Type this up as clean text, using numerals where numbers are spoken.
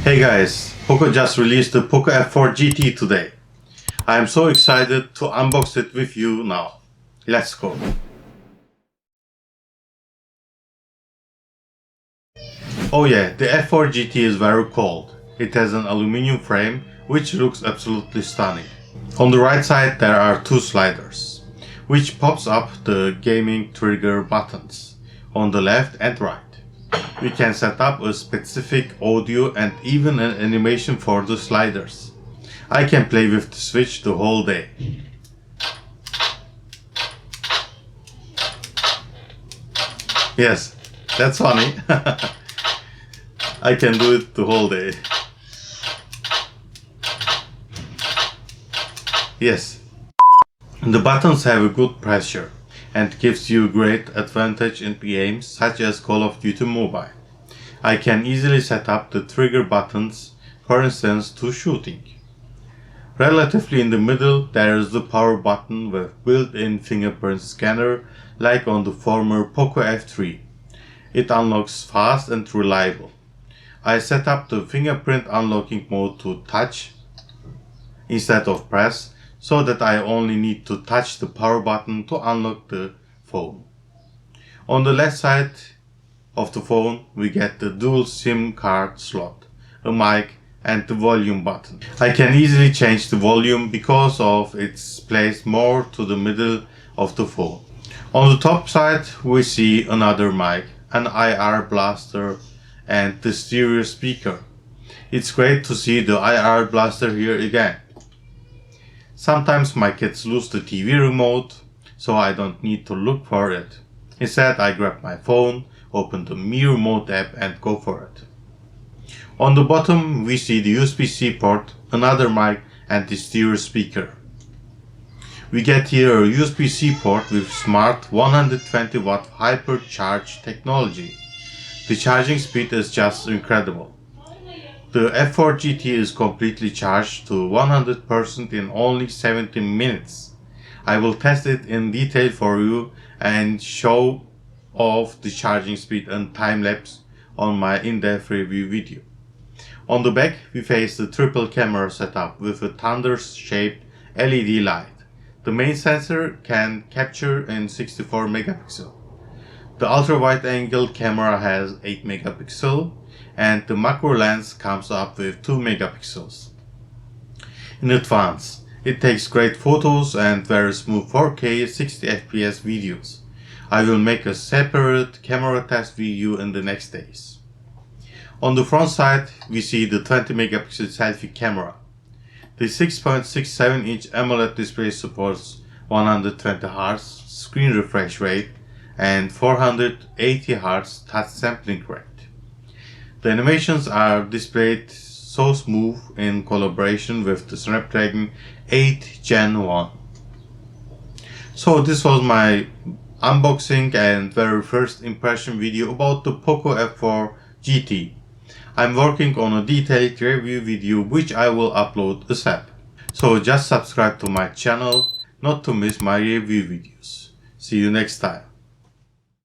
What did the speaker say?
Hey guys, Poco just released the Poco F4 GT today. I am so excited to unbox it with you now. Let's go. Oh yeah, the F4 GT is very cool. It has an aluminum frame which looks absolutely stunning. On the right side there are two sliders, which pops up the gaming trigger buttons on the left and right. We can set up a specific audio and even an animation for the sliders. I can play with the Switch the whole day. Yes, that's funny. I can do it the whole day. Yes. The buttons have a good pressure and gives you great advantage in games such as Call of Duty Mobile. I can easily set up the trigger buttons, for instance to shooting. Relatively in the middle there is the power button with built-in fingerprint scanner like on the former Poco F3. It unlocks fast and reliable. I set up the fingerprint unlocking mode to touch instead of press, so that I only need to touch the power button to unlock the phone. On the left side of the phone we get the dual SIM card slot, a mic and the volume button. I can easily change the volume because of it's placed more to the middle of the phone. On the top side we see another mic, an IR blaster and the stereo speaker. It's great to see the IR blaster here again. Sometimes my kids lose the TV remote, so I don't need to look for it. Instead I grab my phone, open the Mi Remote app and go for it. On the bottom we see the USB-C port, another mic and the stereo speaker. We get here a USB-C port with smart 120 watt hypercharge technology. The charging speed is just incredible. The F4 GT is completely charged to 100% in only 17 minutes. I will test it in detail for you and show off the charging speed and time lapse on my in-depth review video. On the back we face the triple camera setup with a thunder-shaped LED light. The main sensor can capture in 64 megapixel. The ultra-wide angle camera has 8 megapixel and the macro lens comes up with 2 megapixels. In advance, it takes great photos and very smooth 4K 60 FPS videos. I will make a separate camera test video in the next days. On the front side, we see the 20 megapixel selfie camera. The 6.67 inch AMOLED display supports 120 Hz screen refresh rate and 480 Hz touch sampling rate. The animations are displayed so smooth in collaboration with the Snapdragon 8 Gen 1. So this was my unboxing and very first impression video about the Poco F4 GT. I'm working on a detailed review video which I will upload ASAP. So just subscribe to my channel not to miss my review videos. See you next time.